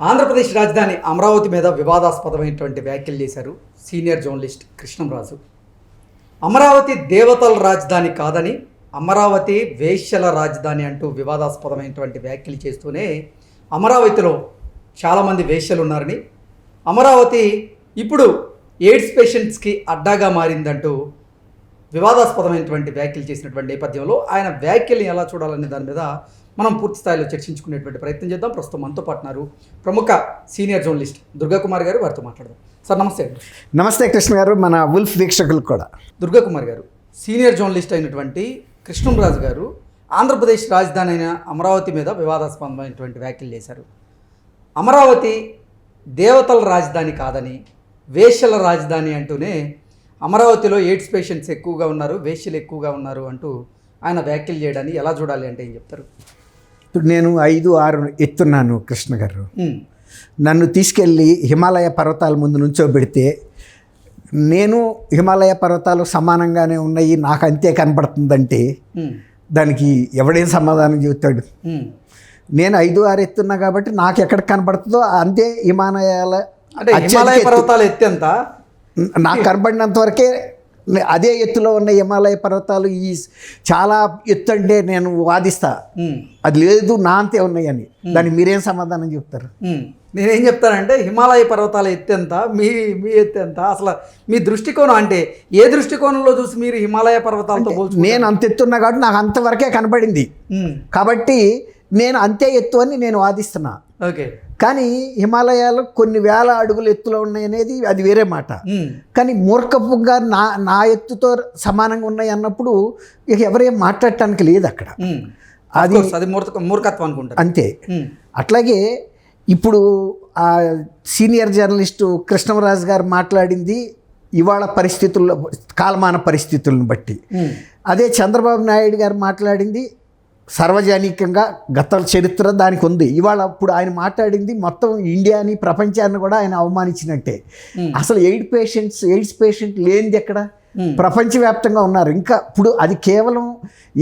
ఆంధ్రప్రదేశ్ రాజధాని అమరావతి మీద వివాదాస్పదమైనటువంటి వ్యాఖ్యలు చేశారు సీనియర్ జర్నలిస్ట్ కృష్ణంరాజు. అమరావతి దేవతల రాజధాని కాదని అమరావతి వేశ్యల రాజధాని అంటూ వివాదాస్పదమైనటువంటి వ్యాఖ్యలు చేస్తూనే అమరావతిలో చాలామంది వేశ్యలు ఉన్నారని, అమరావతి ఇప్పుడు ఎయిడ్స్ పేషెంట్స్కి అడ్డాగా మారిందంటూ వివాదాస్పదమైనటువంటి వ్యాఖ్యలు చేసినటువంటి నేపథ్యంలో ఆయన వ్యాఖ్యల్ని ఎలా చూడాలనే దాని మీద మనం పూర్తి స్థాయిలో చర్చించుకునేటువంటి ప్రయత్నం చేద్దాం. ప్రస్తుతం మనతో పాటున్నారు ప్రముఖ సీనియర్ జర్నలిస్ట్ దుర్గాకుమార్ గారు. వారితో మాట్లాడదాం. సార్ నమస్తే అండి. నమస్తే కృష్ణ గారు, మన వుల్ఫ్ వీక్షకులకు కూడా. దుర్గాకుమార్ గారు, సీనియర్ జర్నలిస్ట్ అయినటువంటి కృష్ణంరాజు గారు ఆంధ్రప్రదేశ్ రాజధాని అయిన అమరావతి మీద వివాదాస్పదమైనటువంటి వ్యాఖ్యలు చేశారు. అమరావతి దేవతల రాజధాని కాదని వేశ్యల రాజధాని అంటూనే అమరావతిలో ఎయిడ్స్ పేషెంట్స్ ఎక్కువగా ఉన్నారు, వేశ్యలు ఎక్కువగా ఉన్నారు అంటూ ఆయన వ్యాఖ్యలు చేయడాన్ని ఎలా చూడాలి అంటే ఏం చెప్తారు? ఇప్పుడు నేను 5-6 ఎత్తున్నాను కృష్ణ గారు. నన్ను తీసుకెళ్ళి హిమాలయ పర్వతాల ముందు నుంచోబెడితే నేను హిమాలయ పర్వతాలు సమానంగానే ఉన్నాయి, నాకు అంతే కనపడుతుందంటే దానికి ఎవడేం సమాధానం చెబుతాడు? నేను 5-6 ఎత్తున్నా కాబట్టి నాకు ఎక్కడ కనపడుతుందో అంతే హిమాలయాల అంటే హిమాలయ పర్వతాలు ఎత్తేంత నాకు కనపడినంత వరకే అదే ఎత్తులో ఉన్న హిమాలయ పర్వతాలు ఈ చాలా ఎత్తు అంటే నేను వాదిస్తా. అది లేదు నా అంతే ఉన్నాయని. దానికి మీరేం సమాధానం చెప్తారు? నేనేం చెప్తానంటే హిమాలయ పర్వతాల ఎత్తెంత, మీ ఎత్తెంత, అసలు మీ దృష్టికోణం అంటే ఏ దృష్టికోణంలో చూసి మీరు హిమాలయ పర్వతాలతో పోల్చు? నేను అంత ఎత్తున్నా కాబట్టి నాకు అంతవరకే కనపడింది కాబట్టి నేను అంతే ఎత్తు అని నేను వాదిస్తున్నా. ఓకే, కానీ హిమాలయాలు కొన్ని వేల అడుగుల ఎత్తులో ఉన్నాయి అనేది అది వేరే మాట. కానీ మూర్ఖపుగా నా ఎత్తుతో సమానంగా ఉన్నాయి అన్నప్పుడు ఇక ఎవరేం మాట్లాడటానికి లేదు అక్కడ. అది మూర్ఖత్వం అనుకుంటా. అంతే. అట్లాగే ఇప్పుడు ఆ సీనియర్ జర్నలిస్టు కృష్ణంరాజు గారు మాట్లాడింది ఇవాళ పరిస్థితుల్లో కాలమాన పరిస్థితులను బట్టి, అదే చంద్రబాబు నాయుడు గారు మాట్లాడింది సార్వజనికంగా గత చరిత్ర దానికి ఉంది. ఇవాళ ఇప్పుడు ఆయన మాట్లాడింది మొత్తం ఇండియాని ప్రపంచాన్ని కూడా ఆయన అవమానించినట్టే. అసలు ఎయిడ్స్ పేషెంట్ లేనిది ఎక్కడ? ప్రపంచవ్యాప్తంగా ఉన్నారు. ఇంకా ఇప్పుడు అది కేవలం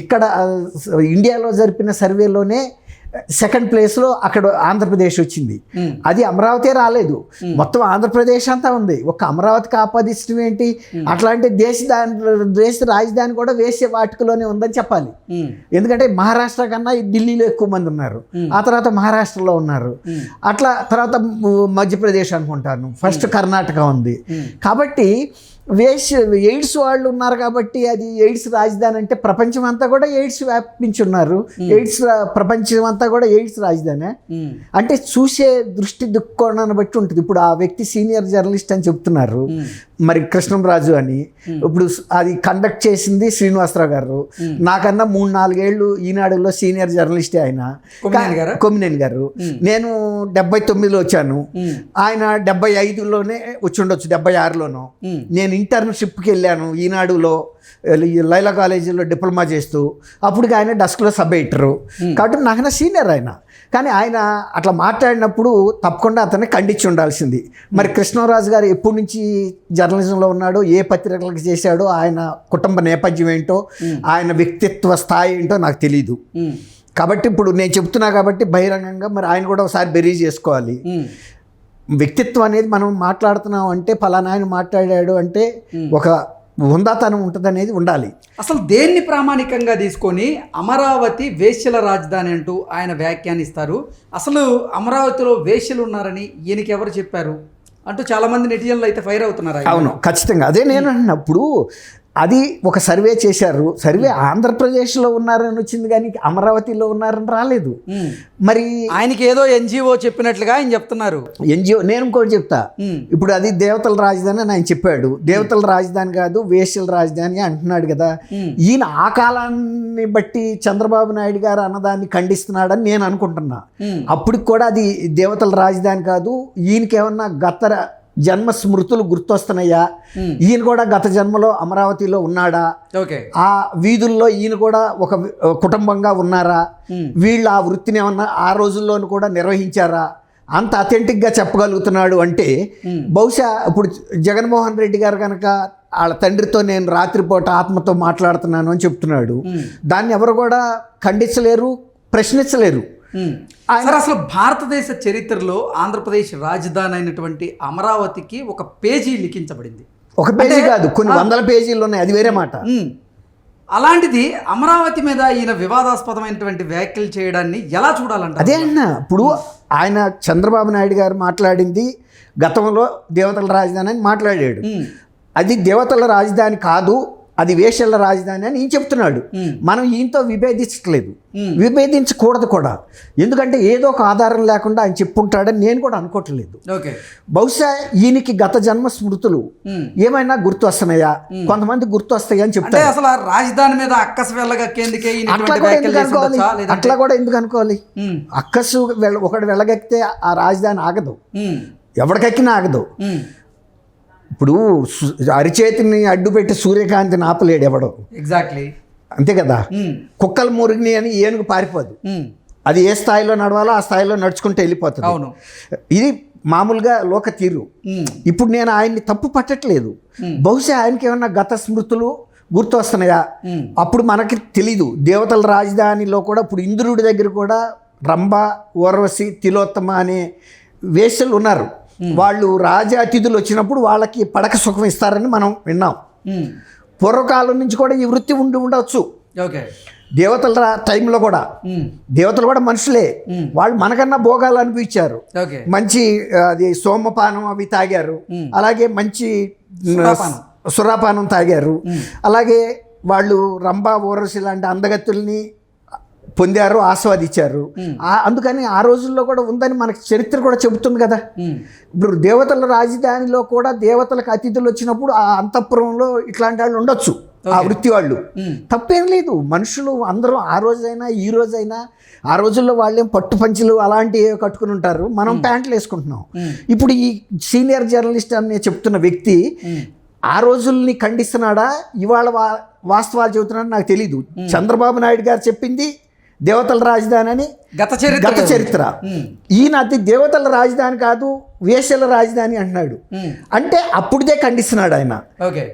ఇక్కడ ఇండియాలో జరిపిన సర్వేలోనే 2nd ప్లేస్లో అక్కడ ఆంధ్రప్రదేశ్ వచ్చింది. అది అమరావతి రాలేదు, మొత్తం ఆంధ్రప్రదేశ్ అంతా ఉంది. ఒక అమరావతికి ఆపాదించడం ఏంటి? అట్లాంటి దేశ రాజధాని కూడా వేసే వాటికలోనే ఉందని చెప్పాలి. ఎందుకంటే మహారాష్ట్ర కన్నా ఢిల్లీలో ఎక్కువ మంది ఉన్నారు, ఆ తర్వాత మహారాష్ట్రలో ఉన్నారు, అట్లా తర్వాత మధ్యప్రదేశ్ అనుకుంటాను, ఫస్ట్ కర్ణాటక ఉంది. కాబట్టి ఎయిడ్స్ వాళ్ళు ఉన్నారు కాబట్టి అది ఎయిడ్స్ రాజధాని అంటే ప్రపంచం అంతా కూడా ఎయిడ్స్ వ్యాపించున్నారు. ప్రపంచం అంతా కూడా ఎయిడ్స్ రాజధాని అంటే చూసే దృష్టి దృక్కోణాన్ని బట్టి ఉంటుంది. ఇప్పుడు ఆ వ్యక్తి సీనియర్ జర్నలిస్ట్ అని చెప్తున్నారు, మరి కృష్ణంరాజు అని. ఇప్పుడు అది కండక్ట్ చేసింది శ్రీనివాసరావు గారు, నాకన్నా 3-4 ఏళ్ళు ఈనాడులో సీనియర్ జర్నలిస్టే ఆయన, కొమ్మినేని గారు. నేను 79లో వచ్చాను, ఆయన 75లోనే వచ్చి ఉండొచ్చు, 76లోనో. నేను ఇంటర్న్షిప్కి వెళ్ళాను ఈనాడులో, లైలా కాలేజీలో డిప్లొమా చేస్తూ. అప్పుడు ఆయన డెస్క్లో సబ్ ఎడిటరు కాబట్టి నాకన్నా సీనియర్ ఆయన. కానీ ఆయన అట్లా మాట్లాడినప్పుడు తప్పకుండా అతన్ని ఖండించి ఉండాల్సింది. మరి కృష్ణంరాజు గారు ఎప్పటి నుంచి జర్నలిజంలో ఉన్నాడో, ఏ పత్రికలకు చేశాడో, ఆయన కుటుంబ నేపథ్యం ఏంటో, ఆయన వ్యక్తిత్వ స్థాయి ఏంటో నాకు తెలీదు. కాబట్టి ఇప్పుడు నేను చెప్తున్నా కాబట్టి బహిరంగంగా మరి ఆయన కూడా ఒకసారి బెరీజ్ చేసుకోవాలి. వ్యక్తిత్వం అనేది మనం మాట్లాడుతున్నాం అంటే ఫలానా ఆయన మాట్లాడాడు అంటే ఒక హుందాతనం ఉంటుంది అనేది ఉండాలి. అసలు దేన్ని ప్రామాణికంగా తీసుకొని అమరావతి వేశ్యల రాజధాని అంటూ ఆయన వ్యాఖ్యానిస్తారు? అసలు అమరావతిలో వేశ్యలు ఉన్నారని ఈయనకి ఎవరు చెప్పారు అంటూ చాలామంది నెటిజన్లు అయితే ఫైర్ అవుతున్నారు. అవును, ఖచ్చితంగా అదే నేను అన్నప్పుడు. అది ఒక సర్వే చేశారు, సర్వే ఆంధ్రప్రదేశ్లో ఉన్నారని వచ్చింది కానీ అమరావతిలో ఉన్నారని రాలేదు. మరి ఆయనకి ఏదో ఎన్జిఓ చెప్పినట్లుగా ఆయన చెప్తున్నారు. ఎన్జిఓ నేను ఇంకోటి చెప్తా. ఇప్పుడు అది దేవతల రాజధాని అని ఆయన చెప్పాడు. దేవతల రాజధాని కాదు, వేశ్యల రాజధాని అంటున్నాడు కదా. ఈయన ఆ కాలాన్ని బట్టి చంద్రబాబు నాయుడు గారు అన్నదాన్ని ఖండిస్తున్నాడని నేను అనుకుంటున్నా. అప్పటికి కూడా అది దేవతల రాజధాని కాదు, ఈయనకేమన్నా గత జన్మ స్మృతులు గుర్తొస్తున్నాయా, ఈయన కూడా గత జన్మలో అమరావతిలో ఉన్నాడా, ఆ వీధుల్లో ఈయన కూడా ఒక కుటుంబంగా ఉన్నారా, వీళ్ళు ఆ వృత్తిని ఏమన్నా ఆ రోజుల్లోనూ కూడా నిర్వహించారా, అంత అథెంటిక్గా చెప్పగలుగుతున్నాడు అంటే బహుశా ఇప్పుడు జగన్మోహన్ రెడ్డి గారు కనుక వాళ్ళ తండ్రితో నేను రాత్రిపూట ఆత్మతో మాట్లాడుతున్నాను అని చెప్తున్నాడు. దాన్ని ఎవరు కూడా ఖండించలేరు, ప్రశ్నించలేరు. సార్, అసలు భారతదేశ చరిత్రలో ఆంధ్రప్రదేశ్ రాజధాని అయినటువంటి అమరావతికి ఒక పేజీ లిఖించబడింది. ఒక పేజీ కాదు, కొన్ని వందల పేజీలు ఉన్నాయి, అది వేరే మాట. అలాంటిది అమరావతి మీద ఈయన వివాదాస్పదమైనటువంటి వ్యాఖ్యలు చేయడాన్ని ఎలా చూడాలంట? అదే అన్న, ఇప్పుడు ఆయన చంద్రబాబు నాయుడు గారు మాట్లాడింది గతంలో దేవతల రాజధాని అని మాట్లాడాడు. అది దేవతల రాజధాని కాదు, అది వేషల రాజధాని అని ఈయన చెప్తున్నాడు. మనం ఈయనతో విభేదించట్లేదు, విభేదించకూడదు కూడా. ఎందుకంటే ఏదో ఒక ఆధారం లేకుండా ఆయన చెప్పుంటాడని నేను కూడా అనుకోవట్లేదు. బహుశా ఈయనకి గత జన్మ స్మృతులు ఏమైనా గుర్తు వస్తున్నాయా, కొంతమంది గుర్తు వస్తాయి అని చెప్తారు. అసలు రాజధాని మీద అక్కసు అట్లా కూడా ఎందుకు అనుకోవాలి? అక్కసు ఒకటి వెళ్ళగెక్కితే ఆ రాజధాని ఆగదు, ఎవరికెక్కినా ఆగదు. ఇప్పుడు అరిచేతిని అడ్డు పెట్టి సూర్యకాంతిని ఆపలేడు ఎవడో. ఎగ్జాక్ట్లీ అంతే కదా. కుక్కలు మురిగిని అని ఏనుగు పారిపోదు, అది ఏ స్థాయిలో నడవాలో ఆ స్థాయిలో నడుచుకుంటూ వెళ్ళిపోతుంది. అవును, ఇది మామూలుగా లోక తీరు. ఇప్పుడు నేను ఆయన్ని తప్పు పట్టట్లేదు. బహుశా ఆయనకి ఏమన్నా గత స్మృతులు గుర్తు వస్తున్నాయా? అప్పుడు మనకి తెలీదు. దేవతల రాజధానిలో కూడా ఇప్పుడు ఇంద్రుడి దగ్గర కూడా రంభ, ఊర్వశి, తిలోత్తమ అనే వేశ్యలు ఉన్నారు. వాళ్ళు రాజ అతిథులు వచ్చినప్పుడు వాళ్ళకి పడక సుఖం ఇస్తారని మనం విన్నాం. పూర్వకాలం నుంచి కూడా ఈ వృత్తి ఉండవచ్చు. దేవతల టైంలో కూడా దేవతలు కూడా మనుషులే, వాళ్ళు మనకన్నా భోగాలు అనిపించారు. మంచి అది సోమపానం అవి తాగారు, అలాగే మంచి సురాపానం తాగారు. అలాగే వాళ్ళు రంభ, ఊర్వశి లాంటి అందగత్తుల్ని పొందారు, ఆస్వాదించారు. అందుకని ఆ రోజుల్లో కూడా ఉందని మనకి చరిత్ర కూడా చెబుతుంది కదా. ఇప్పుడు దేవతల రాజధానిలో కూడా దేవతలకు అతిథులు వచ్చినప్పుడు ఆ అంతఃపురంలో ఇట్లాంటి వాళ్ళు ఉండొచ్చు, ఆ వృత్తి వాళ్ళు. తప్పేం లేదు. మనుషులు అందరూ ఆ రోజైనా ఈ రోజైనా, ఆ రోజుల్లో వాళ్ళేం పట్టు పంచులు అలాంటివి కట్టుకుని ఉంటారు, మనం ప్యాంట్లు వేసుకుంటున్నాం. ఇప్పుడు ఈ సీనియర్ జర్నలిస్ట్ అని చెప్తున్న వ్యక్తి ఆ రోజుల్ని ఖండిస్తున్నాడా, ఇవాళ వాస్తవాలు చెబుతున్నాడు నాకు తెలీదు. చంద్రబాబు నాయుడు గారు చెప్పింది దేవతల రాజధాని అని గత చరిత్ర. ఈయన అది దేవతల రాజధాని కాదు, వేశ్యల రాజధాని అంటున్నాడు. అంటే అప్పుడుదే ఖండిస్తున్నాడు ఆయన.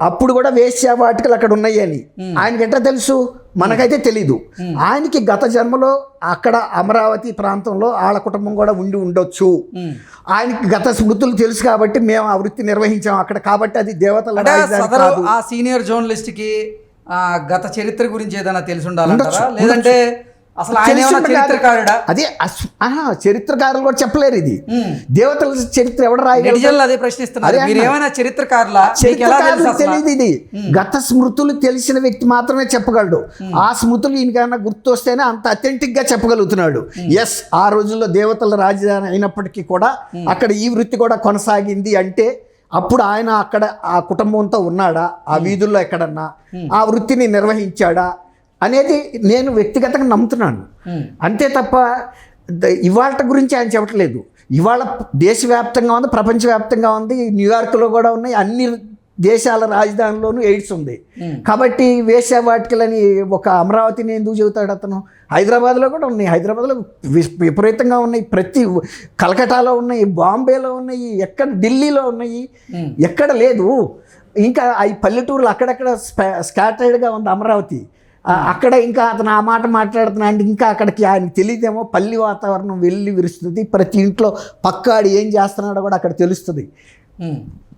అప్పుడు కూడా వేశ్య వాటికలు అక్కడ ఉన్నాయి అని ఆయనకి ఎట్లా తెలుసు? మనకైతే తెలీదు. ఆయనకి గత జన్మలో అక్కడ అమరావతి ప్రాంతంలో వాళ్ళ కుటుంబం కూడా ఉండొచ్చు. ఆయనకి గత స్మృతులు తెలుసు కాబట్టి మేము ఆ వృత్తి నిర్వహించాం అక్కడ, కాబట్టి అది దేవతల రాజధాని కాదు. ఆ సీనియర్ జర్నలిస్ట్ కి గత చరిత్ర గురించి ఏదైనా తెలిసి ఉండాలంటారా, లేదంటే అసలు చరిత్రకారుడా? అదే చరిత్రకారులు కూడా చెప్పలేరు. ఇది దేవతల చరిత్ర ఎవడ రాయగలరు? అదే ప్రశ్నిస్తున్నారు. చరిత్రకారులా? తెలియదు. ఇది గత స్మృతులు తెలిసిన వ్యక్తి మాత్రమే చెప్పగలడు. ఆ స్మృతులు ఈయనకైనా గుర్తు వస్తేనే అంత అథెంటిక్ గా చెప్పగలుగుతున్నాడు. ఎస్, ఆ రోజుల్లో దేవతల రాజధాని అయినప్పటికీ కూడా అక్కడ ఈ వృత్తి కూడా కొనసాగింది అంటే అప్పుడు ఆయన అక్కడ ఆ కుటుంబంతో ఉన్నాడా, ఆ వీధుల్లో ఎక్కడన్నా ఆ వృత్తిని నిర్వహించాడా అనేది నేను వ్యక్తిగతంగా నమ్ముతున్నాను. అంతే తప్ప ఇవాళ గురించి ఆయన చెప్పట్లేదు. ఇవాళ దేశవ్యాప్తంగా ఉంది, ప్రపంచవ్యాప్తంగా ఉంది, న్యూయార్క్లో కూడా ఉన్నాయి, అన్ని దేశాల రాజధానిలోనూ ఎయిడ్స్ ఉంది. కాబట్టి వేశ్యావాటికలని ఒక అమరావతిని ఎందుకు చెబుతాడు అతను? హైదరాబాద్లో కూడా ఉన్నాయి, హైదరాబాద్లో విపరీతంగా ఉన్నాయి, ప్రతి కలకటాలో ఉన్నాయి, బాంబేలో ఉన్నాయి, ఎక్కడ ఢిల్లీలో ఉన్నాయి, ఎక్కడ లేదు. ఇంకా ఈ పల్లెటూరులు అక్కడక్కడ స్కాటర్డ్గా ఉంది అమరావతి. అక్కడ ఇంకా అతను ఆ మాట మాట్లాడుతున్నా అంటే ఇంకా అక్కడికి ఆయనకి తెలియదేమో. పల్లి వాతావరణం వెళ్ళి విరుస్తుంది, ప్రతి ఇంట్లో పక్కాడు ఏం చేస్తున్నాడో కూడా అక్కడ తెలుస్తుంది.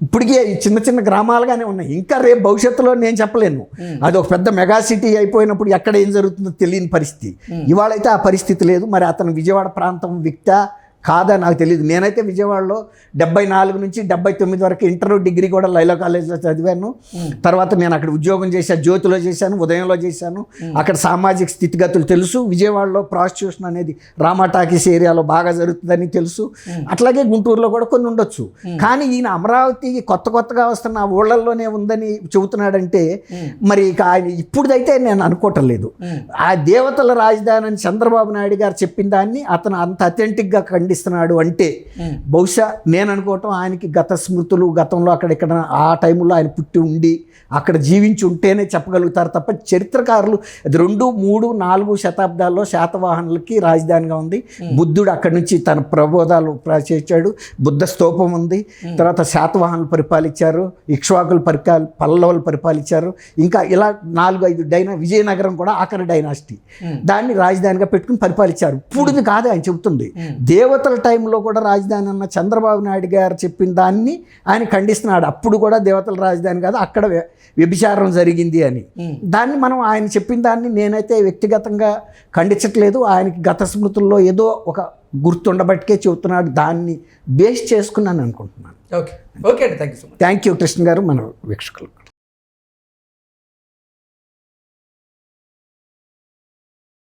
ఇప్పటికే చిన్న చిన్న గ్రామాలుగానే ఉన్నాయి, ఇంకా రేపు భవిష్యత్తులో నేను చెప్పలేను. అది ఒక పెద్ద మెగా సిటీ అయిపోయినప్పుడు ఎక్కడ ఏం జరుగుతుందో తెలియని పరిస్థితి. ఇవాళైతే ఆ పరిస్థితి లేదు. మరి అతను విజయవాడ ప్రాంతం వ్యక్తా కాదా నాకు తెలియదు. నేనైతే విజయవాడలో 74 నుంచి 79 వరకు ఇంటర్, డిగ్రీ కూడా లైలా కాలేజ్లో చదివాను. తర్వాత నేను అక్కడ ఉద్యోగం చేశాను, జ్యోతిలో చేశాను, ఉదయంలో చేశాను. అక్కడ సామాజిక స్థితిగతులు తెలుసు. విజయవాడలో ప్రాస్టిట్యూషన్ అనేది రామా టాకీస్ ఏరియాలో బాగా జరుగుతుందని తెలుసు. అట్లాగే గుంటూరులో కూడా కొన్ని ఉండొచ్చు. కానీ ఈయన అమరావతికి కొత్తగా వస్తున్న ఊళ్ళల్లోనే ఉందని చెబుతున్నాడంటే మరి ఇక ఆయన ఇప్పుడుదైతే నేను అనుకోవటం లేదు. ఆ దేవతల రాజధాని అని చంద్రబాబు నాయుడు గారు చెప్పిన దాన్ని అతను అంత అథెంటిక్గా ఖండిస్తున్నాడు అంటే బహుశా నేను అనుకోవటం ఆయనకి గత స్మృతులు గతంలో అక్కడిక్కడ ఆ టైంలో ఆయన పుట్టి ఉండి అక్కడ జీవించి ఉంటేనే చెప్పగలుగుతారు తప్ప చరిత్రకారులు అది 2, 3, 4 శతాబ్దాల్లో శాతవాహనులకి రాజధానిగా ఉంది. బుద్ధుడు అక్కడి నుంచి తన ప్రబోధాలు చేశాడు. బుద్ధ స్తూపం ఉంది. తర్వాత శాతవాహనులు పరిపాలించారు, ఇక్ష్వాకులు పల్లవులు పరిపాలించారు. ఇంకా ఇలా 4-5 విజయనగరం కూడా ఆఖరి డైనాసిటీ, దాన్ని రాజధానిగా పెట్టుకుని పరిపాలించారు. ఇప్పుడుది కాదు ఆయన చెబుతుంది. దేవతల టైంలో కూడా రాజధాని అన్న చంద్రబాబు నాయుడు గారు చెప్పిన దాన్ని ఆయన ఖండిస్తున్నాడు. అప్పుడు కూడా దేవతల రాజధాని కాదు, అక్కడ వ్యభిచారం జరిగింది అని. దాన్ని మనం ఆయన చెప్పిన దాన్ని నేనైతే వ్యక్తిగతంగా ఖండించట్లేదు. ఆయనకి గత స్మృతుల్లో ఏదో ఒక గుర్తుండబట్టికే చెబుతున్నాడు, దాన్ని బేస్ చేసుకున్నాను అనుకుంటున్నాను. ఓకే ఓకే అండి, thank you so much. Thank you Krishna గారు, మన వీక్షకులు.